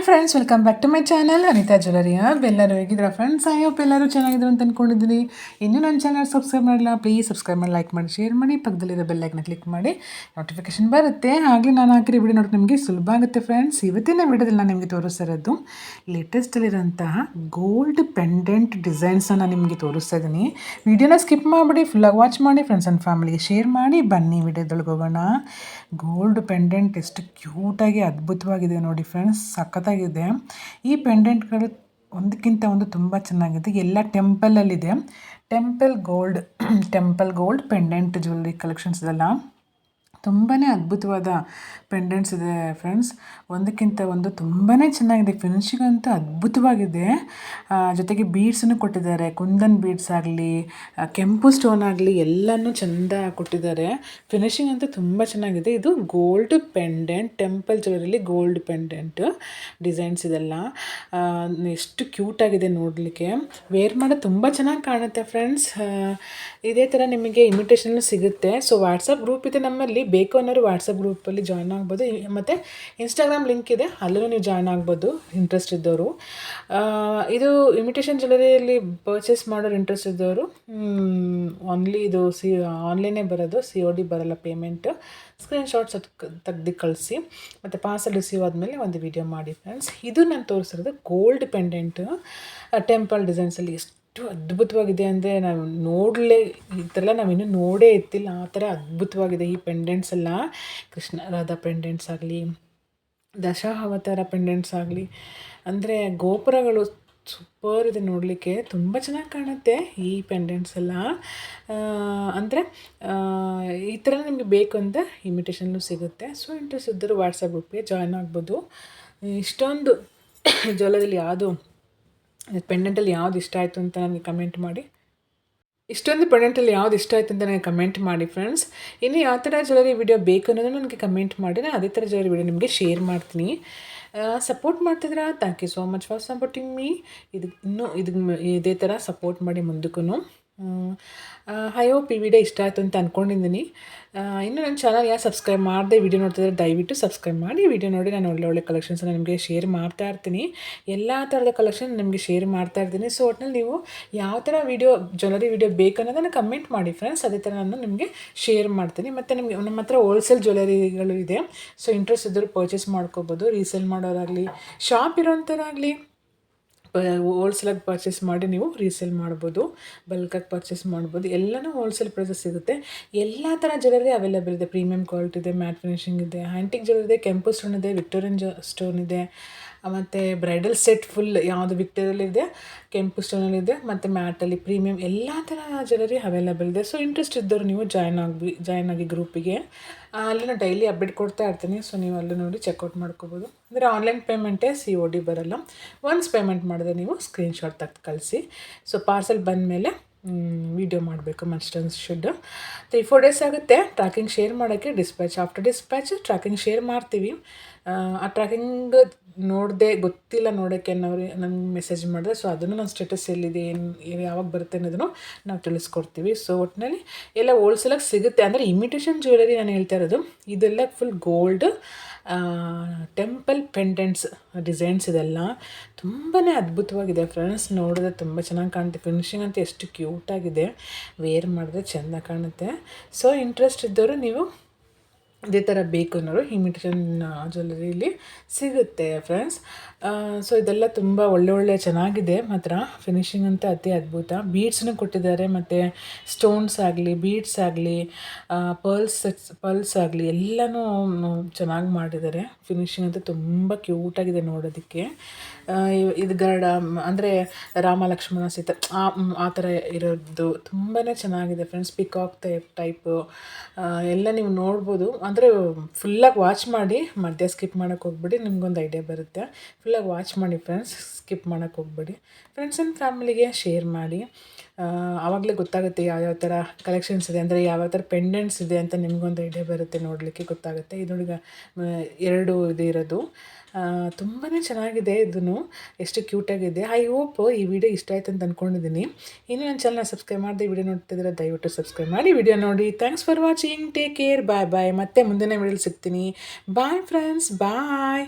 Hi friends, welcome back to my channel Anita jewellery. ಎಲ್ಲರೂ ಹೇಗಿದ್ದೀರಾ friends? Hope ಎಲ್ಲರೂ ಚೆನ್ನಾಗಿದ್ರು ಅಂತ ಅಂದ್ಕೊಂಡಿದ್ದೀನಿ. ಇನ್ನೂ ನನ್ನ ಚಾನಲ್ ಸಬ್ಸ್ಕ್ರೈಬ್ ಮಾಡಿಲ್ಲ, ಪ್ಲೀಸ್ ಸಬ್ಸ್ಕ್ರೈಬ್ ಮಾಡಿ, ಲೈಕ್ ಮಾಡಿ, ಶೇರ್ ಮಾಡಿ, ಪಕ್ಕದಲ್ಲಿರೋ ಬೆಲ್ ಐಕನ್ನ ಕ್ಲಿಕ್ ಮಾಡಿ ನೋಟಿಫಿಕೇಶನ್ ಬರುತ್ತೆ. ಹಾಗೆ ನಾನು ಹಾಕಿರೋ ವಿಡಿಯೋ ನೋಡೋಕೆ ನಿಮಗೆ ಸುಲಭ ಆಗುತ್ತೆ ಫ್ರೆಂಡ್ಸ್. ಇವತ್ತಿನ ವಿಡಿಯೋದಲ್ಲಿ ನಾನು ನಿಮಗೆ ತೋರಿಸ್ತಿರೋದು ಲೇಟೆಸ್ಟಲ್ಲಿರೋಂತಹ ಗೋಲ್ಡ್ ಪೆಂಡೆಂಟ್ ಡಿಸೈನ್ಸನ್ನು ನಿಮಗೆ ತೋರಿಸ್ತಾ ಇದ್ದೀನಿ. ವಿಡಿಯೋನ ಸ್ಕಿಪ್ ಮಾಡಿಬಿಡಿ, ಫುಲ್ಲಾಗಿ ವಾಚ್ ಮಾಡಿ, ಫ್ರೆಂಡ್ಸ್ ಆ್ಯಂಡ್ ಫ್ಯಾಮಿಲಿಗೆ ಶೇರ್ ಮಾಡಿ. ಬನ್ನಿ ವಿಡಿಯೋದೊಳಗೆ ಹೋಗೋಣ. ಗೋಲ್ಡ್ ಪೆಂಡೆಂಟ್ ಎಷ್ಟು ಕ್ಯೂಟಾಗಿ ಅದ್ಭುತವಾಗಿದೆ ನೋಡಿ ಫ್ರೆಂಡ್ಸ್, ಸಖತ್ತಾಗಿದೆ. ಈ ಪೆಂಡೆಂಟ್ಗಳು ಒಂದಕ್ಕಿಂತ ಒಂದು ತುಂಬ ಚೆನ್ನಾಗಿದೆ. ಎಲ್ಲ ಟೆಂಪಲಲ್ಲಿದೆ. Temple gold pendant jewellery collections ಇದೆಲ್ಲ ತುಂಬಾ ಅದ್ಭುತವಾದ ಪೆಂಡೆಂಟ್ಸ್ ಇದೆ ಫ್ರೆಂಡ್ಸ್. ಒಂದಕ್ಕಿಂತ ಒಂದು ತುಂಬಾ ಚೆನ್ನಾಗಿದೆ. ಫಿನಿಶಿಂಗ್ ಅಂತೂ ಅದ್ಭುತವಾಗಿದೆ. ಜೊತೆಗೆ ಬೀಡ್ಸನ್ನು ಕೊಟ್ಟಿದ್ದಾರೆ. ಕುಂದನ್ ಬೀಡ್ಸ್ ಆಗಲಿ, ಕೆಂಪು ಸ್ಟೋನ್ ಆಗಲಿ, ಎಲ್ಲನೂ ಚೆಂದ ಕೊಟ್ಟಿದ್ದಾರೆ. ಫಿನಿಶಿಂಗ್ ಅಂತೂ ತುಂಬ ಚೆನ್ನಾಗಿದೆ. ಇದು ಗೋಲ್ಡ್ ಪೆಂಡೆಂಟ್, ಟೆಂಪಲ್ ಜ್ಯುವೆಲ್ಲರಿಲಿ ಗೋಲ್ಡ್ ಪೆಂಡೆಂಟ್ ಡಿಸೈನ್ಸ್ ಇದೆಲ್ಲ ಎಷ್ಟು ಕ್ಯೂಟಾಗಿದೆ ನೋಡಲಿಕ್ಕೆ. ವೇರ್ ಮಾಡೋದು ತುಂಬ ಚೆನ್ನಾಗಿ ಕಾಣುತ್ತೆ ಫ್ರೆಂಡ್ಸ್. ಇದೇ ಥರ ನಿಮಗೆ ಇಮಿಟೇಷನ್ ಸಿಗುತ್ತೆ. ಸೊ ವಾಟ್ಸಪ್ ಗ್ರೂಪ್ ಇದೆ ನಮ್ಮಲ್ಲಿ, ಬೇಕು ಅನ್ನೋರು ವಾಟ್ಸಪ್ ಗ್ರೂಪಲ್ಲಿ ಜಾಯ್ನ್ ಆಗ್ಬೋದು. ಮತ್ತು ಇನ್ಸ್ಟಾಗ್ರಾಮ್ ಲಿಂಕ್ ಇದೆ, ಅಲ್ಲೂ ನೀವು ಜಾಯ್ನ್ ಆಗ್ಬೋದು ಇಂಟ್ರೆಸ್ಟ್ ಇದ್ದವರು. ಇದು ಇಮಿಟೇಷನ್ ಜ್ಯುವೆಲರಿಯಲ್ಲಿ ಪರ್ಚೇಸ್ ಮಾಡೋರು ಇಂಟ್ರೆಸ್ಟ್ ಇದ್ದವರು ಓನ್ಲಿ ಇದು ಆನ್ಲೈನೇ ಬರೋದು, COD ಬರೋಲ್ಲ ಪೇಮೆಂಟ್. ಸ್ಕ್ರೀನ್ಶಾಟ್ಸ್ ತೆಗ್ದು ಕಳಿಸಿ, ಮತ್ತು ಪಾರ್ಸಲ್ ರಿಸೀವ್ ಆದಮೇಲೆ ಒಂದು ವಿಡಿಯೋ ಮಾಡಿ ಫ್ರೆಂಡ್ಸ್. ಇದು ನಾನು ತೋರಿಸಿರೋದು ಗೋಲ್ಡ್ ಪೆಂಡೆಂಟ್ ಟೆಂಪಲ್ ಡಿಸೈನ್ಸಲ್ಲಿ. ಎಷ್ಟು ಅದ್ಭುತವಾಗಿದೆ ಅಂದರೆ ನಾವು ಈ ಥರ ಎಲ್ಲ ನಾವಿನ್ನೂ ನೋಡೇ ಇತ್ತಿಲ್ಲ. ಆ ಥರ ಅದ್ಭುತವಾಗಿದೆ ಈ ಪೆಂಡೆಂಟ್ಸ್ ಎಲ್ಲ. ಕೃಷ್ಣ ರಾಧಾ ಪೆಂಡೆಂಟ್ಸ್ ಆಗಲಿ, ದಶಾವತಾರ ಪೆಂಡೆಂಟ್ಸ್ ಆಗಲಿ, ಅಂದರೆ ಗೋಪುರಗಳು ಸೂಪರ್ ಇದೆ ನೋಡಲಿಕ್ಕೆ. ತುಂಬ ಚೆನ್ನಾಗಿ ಕಾಣುತ್ತೆ ಈ ಪೆಂಡೆಂಟ್ಸ್ ಎಲ್ಲ. ಅಂದರೆ ಈ ಥರ ನಿಮಗೆ ಬೇಕು ಅಂತ ಇಮಿಟೇಷನ್ಲು ಸಿಗುತ್ತೆ. ಸೊ ಇಂಟ್ರೆಸ್ಟ್ ಇದ್ದರೂ ವಾಟ್ಸಪ್ ಗ್ರೂಪ್ಗೆ ಜಾಯ್ನ್ ಆಗ್ಬೋದು. ಇಷ್ಟೊಂದು ಜ್ಯುವೆಲ್ಲರಿಲಿ ಪೆಂಡೆಂಟಲ್ಲಿ ಯಾವ್ದು ಇಷ್ಟ ಆಯಿತು ಅಂತ ನನಗೆ ಕಮೆಂಟ್ ಮಾಡಿ. ಕಮೆಂಟ್ ಮಾಡಿ ಫ್ರೆಂಡ್ಸ್. ಇನ್ನು ಯಾವ ಥರ ಜ್ಯುವೆಲ್ಲರಿ ವಿಡಿಯೋ ಬೇಕು ಅನ್ನೋದು ನನಗೆ ಕಮೆಂಟ್ ಮಾಡಿ. ನಾನು ಅದೇ ಥರ ಜ್ಯುವೆಲ್ಲರಿ ವಿಡಿಯೋ ನಿಮಗೆ ಶೇರ್ ಮಾಡ್ತೀನಿ. ಸಪೋರ್ಟ್ ಮಾಡ್ತಿದ್ದೀರಾ, thank you so much for supporting me. ಇದೇ ಥರ ಸಪೋರ್ಟ್ ಮಾಡಿ ಮುಂದಕ್ಕೂ. ಐ ಹೋಪ್ ಈ ವಿಡಿಯೋ ಇಷ್ಟ ಆಯಿತು ಅಂತ ಅಂದ್ಕೊಂಡಿದ್ದೀನಿ. ಇನ್ನು ನನ್ನ ಚಾನಲ್ ಯಾರು ಸಬ್ಸ್ಕ್ರೈಬ್ ಮಾಡದೆ ವಿಡಿಯೋ ನೋಡ್ತಿದ್ರೆ ದಯವಿಟ್ಟು ಸಬ್ಸ್ಕ್ರೈಬ್ ಮಾಡಿ. ವಿಡಿಯೋ ನೋಡಿ ನಾನು ಒಳ್ಳೆ ಕಲೆಕ್ಷನ್ಸನ್ನು ನಿಮಗೆ ಶೇರ್ ಮಾಡ್ತಾ ಇರ್ತೀನಿ. ಎಲ್ಲ ಥರದ ಕಲೆಕ್ಷನ್ ನಿಮಗೆ ಶೇರ್ ಮಾಡ್ತಾ ಇರ್ತೀನಿ. ಸೊ ಒಟ್ಟಿನಲ್ಲಿ ನೀವು ಯಾವ ಥರ ಜ್ಯುವೆಲ್ಲರಿ ವಿಡಿಯೋ ಬೇಕು ಅನ್ನೋದನ್ನು ಕಮೆಂಟ್ ಮಾಡಿ ಫ್ರೆಂಡ್ಸ್. ಅದೇ ಥರ ನಾನು ನಿಮಗೆ ಶೇರ್ ಮಾಡ್ತೀನಿ. ಮತ್ತು ನಮ್ಮ ಹತ್ರ ಹೋಲ್ಸೇಲ್ ಜ್ಯುವೆಲ್ಲರಿಗಳು ಇದೆ. ಸೊ ಇಂಟ್ರೆಸ್ಟ್ ಇದ್ದರೂ ಪರ್ಚೇಸ್ ಮಾಡ್ಕೋಬೋದು. ರೀಸೇಲ್ ಮಾಡೋರಾಗಲಿ, ಶಾಪ್ ಇರೋಂಥವ್ರಾಗಲಿ ಹೋಲ್ಸೇಲಾಗಿ ಪರ್ಚೇಸ್ ಮಾಡಿ ನೀವು ರೀಸೇಲ್ ಮಾಡ್ಬೋದು, ಬಲ್ಕಾಗಿ ಪರ್ಚೇಸ್ ಮಾಡ್ಬೋದು. ಎಲ್ಲನೂ ಹೋಲ್ಸೇಲ್ ಪ್ರೈಸಸ್ ಸಿಗುತ್ತೆ. ಎಲ್ಲ ಥರ ಜ್ಯುವೆಲ್ಲರಿ ಅವೈಲೇಬಲ್ ಇದೆ. ಪ್ರೀಮಿಯಂ ಕ್ವಾಲಿಟಿ ಇದೆ, ಮ್ಯಾಟ್ ಫಿನಿಶಿಂಗ್ ಇದೆ, ಆ್ಯಂಟಿಕ್ ಜ್ಯುವೆಲ್ಲರಿ ಇದೆ, ಕೆಂಪು ಸ್ಟೋನ್ ಇದೆ, ವಿಕ್ಟೋರಿಯನ್ ಸ್ಟೋನ್ ಇದೆ, ಮತ್ತು ಬ್ರೈಡಲ್ ಸೆಟ್ ಫುಲ್ ಯಾವುದು ವಿಕ್ಟೋರಿಯಲ್ಲಿದೆ, ಕೆಂಪು ಸ್ಟೋನಲ್ಲಿದೆ, ಮತ್ತು ಮ್ಯಾಟಲ್ಲಿ ಪ್ರೀಮಿಯಂ ಎಲ್ಲ ಥರ ಜ್ಯುವೆಲ್ಲರಿ ಅವೈಲೇಬಲ್ ಇದೆ. ಸೊ ಇಂಟ್ರೆಸ್ಟ್ ಇದ್ದವರು ನೀವು ಜಾಯ್ನ್ ಆಗಿ ಗ್ರೂಪಿಗೆ. ಅಲ್ಲಿ ನಾನು ಡೈಲಿ ಅಪ್ಡೇಟ್ ಕೊಡ್ತಾ ಇರ್ತೀನಿ. ಸೊ ನೀವು ಅಲ್ಲಿ ನೋಡಿ ಚೆಕ್ಔಟ್ ಮಾಡ್ಕೋಬೋದು. ಅಂದರೆ ಆನ್ಲೈನ್ ಪೇಮೆಂಟೇ, COD ಬರೋಲ್ಲ. ಒನ್ಸ್ ಪೇಮೆಂಟ್ ಮಾಡಿದ್ರೆ ನೀವು ಸ್ಕ್ರೀನ್ಶಾಟ್ ತೆಗೆದು ಕಳಿಸಿ. ಸೊ ಪಾರ್ಸೆಲ್ ಬಂದಮೇಲೆ ವಿಡಿಯೋ ಮಾಡಬೇಕು. ಮಸ್ಟನ್ಸ್ ಶುಡ್ 3-4 ಡೇಸ್ ಆಗುತ್ತೆ ಟ್ರ್ಯಾಕಿಂಗ್ ಶೇರ್ ಮಾಡೋಕ್ಕೆ. ಆಫ್ಟರ್ ಡಿಸ್ಪ್ಯಾಚ್ ಟ್ರ್ಯಾಕಿಂಗ್ ಶೇರ್ ಮಾಡ್ತೀವಿ. ಆ ಟ್ರ್ಯಾಕಿಂಗ್ ಗೊತ್ತಿಲ್ಲ ನೋಡೋಕ್ಕೆ ಅನ್ನೋರು ನಮ್ಗೆ ಮೆಸೇಜ್ ಮಾಡಿದ್ರೆ, ಸೊ ಅದನ್ನು ನಮ್ಮ ಸ್ಟೇಟಸ್ ಎಲ್ಲಿದೆ, ಯಾವಾಗ ಬರುತ್ತೆ ಅನ್ನೋದನ್ನು ನಾವು ತಿಳಿಸ್ಕೊಡ್ತೀವಿ. ಸೊ ಒಟ್ಟಿನಲ್ಲಿ ಎಲ್ಲ ಹೋಲ್ಸೇಲಾಗಿ ಸಿಗುತ್ತೆ. ಅಂದರೆ ಇಮಿಟೇಷನ್ ಜ್ಯುವೆಲ್ಲರಿ ನಾನು ಹೇಳ್ತಾ ಇರೋದು, ಇದೆಲ್ಲ full gold temple pendants designs ಇದೆಲ್ಲ ತುಂಬಾ ಅದ್ಭುತವಾಗಿದೆ ಫ್ರೆಂಡ್ಸ್. ನೋಡಿದ್ರೆ ತುಂಬ ಚೆನ್ನಾಗಿ ಕಾಣುತ್ತೆ. ಫಿನಿಶಿಂಗ್ ಅಂತ ಎಷ್ಟು ಕ್ಯೂಟಾಗಿದೆ. ವೇರ್ ಮಾಡಿದ್ರೆ ಚೆಂದ ಕಾಣುತ್ತೆ. ಸೊ ಇಂಟ್ರೆಸ್ಟ್ ಇದ್ದವರು ನೀವು ಇದೇ ಥರ ಬೇಕು ಅನ್ನೋರು ಇಮಿಟೇಷನ್ ಜ್ಯುವೆಲ್ಲರಿಲಿ ಸಿಗುತ್ತೆ ಫ್ರೆಂಡ್ಸ್. ಸೊ ಇದೆಲ್ಲ ತುಂಬ ಒಳ್ಳೆ ಚೆನ್ನಾಗಿದೆ ಮಾತ್ರ. ಫಿನಿಶಿಂಗ್ ಅಂತ ಅತಿ ಅದ್ಭುತ. ಬೀಡ್ಸನ್ನು ಕೊಟ್ಟಿದ್ದಾರೆ, ಮತ್ತು ಸ್ಟೋನ್ಸ್ ಆಗಲಿ, ಬೀಡ್ಸ್ ಆಗಲಿ, ಪರ್ಲ್ಸ್ ಆಗಲಿ ಎಲ್ಲನೂ ಚೆನ್ನಾಗಿ ಮಾಡಿದ್ದಾರೆ. ಫಿನಿಶಿಂಗ್ ಅಂತ ತುಂಬ ಕ್ಯೂಟಾಗಿದೆ ನೋಡೋದಕ್ಕೆ. ಇದು ಗರುಡ ಅಂದರೆ ರಾಮ ಲಕ್ಷ್ಮಣ ಸೀತೆ ಆ ಥರ ಇರೋದು ತುಂಬಾ ಚೆನ್ನಾಗಿದೆ ಫ್ರೆಂಡ್ಸ್. ಪಿಕಾಕ್ ಟೈಪು ಎಲ್ಲ ನೀವು ನೋಡ್ಬೋದು. ಅಂದರೆ ಫುಲ್ಲಾಗಿ ವಾಚ್ ಮಾಡಿ, ಮಧ್ಯ ಸ್ಕಿಪ್ ಮಾಡೋಕ್ಕೆ ಹೋಗ್ಬೇಡಿ. ನಿಮ್ಗೊಂದು ಐಡಿಯಾ ಬರುತ್ತೆ. ಫುಲ್ಲಾಗಿ ವಾಚ್ ಮಾಡಿ ಫ್ರೆಂಡ್ಸ್, ಸ್ಕಿಪ್ ಮಾಡೋಕ್ಕೆ ಹೋಗ್ಬೇಡಿ. ಫ್ರೆಂಡ್ಸ್ ಆ್ಯಂಡ್ ಫ್ಯಾಮಿಲಿಗೆ ಶೇರ್ ಮಾಡಿ. ಆವಾಗಲೇ ಗೊತ್ತಾಗುತ್ತೆ ಯಾವ್ಯಾವ ಥರ ಕಲೆಕ್ಷನ್ಸ್ ಇದೆ, ಅಂದರೆ ಯಾವ್ಯಾವ ಥರ ಪೆಂಡೆಂಟ್ಸ್ ಇದೆ ಅಂತ ನಿಮಗೊಂದು ಐಡಿಯಾ ಬರುತ್ತೆ, ನೋಡಲಿಕ್ಕೆ ಗೊತ್ತಾಗುತ್ತೆ. ಇದು ನೋಡಿ 2 ಇದು ಇರೋದು ತುಂಬಾ ಚೆನ್ನಾಗಿದೆ. ಇದನ್ನು ಎಷ್ಟು ಕ್ಯೂಟಾಗಿದೆ. ಐ ಹೋಪ್ ಈ ವಿಡಿಯೋ ಇಷ್ಟ ಆಯ್ತು ಅಂತ ಅಂದ್ಕೊಂಡಿದ್ದೀನಿ. ಇನ್ನು ನನ್ನ ಚಾನಲ್ನ ಸಬ್ಸ್ಕ್ರೈಬ್ ಮಾಡಿದೆ ವಿಡಿಯೋ ನೋಡ್ತಿದ್ರೆ ದಯವಿಟ್ಟು ಸಬ್ಸ್ಕ್ರೈಬ್ ಮಾಡಿ, ವಿಡಿಯೋ ನೋಡಿ. Thanks for watching. Take care. Bye. ಮತ್ತೆ ಮುಂದಿನ ವಿಡಿಯೋಲಿ ಸಿಗ್ತೀನಿ. ಬಾಯ್ ಫ್ರೆಂಡ್ಸ್, ಬಾಯ್.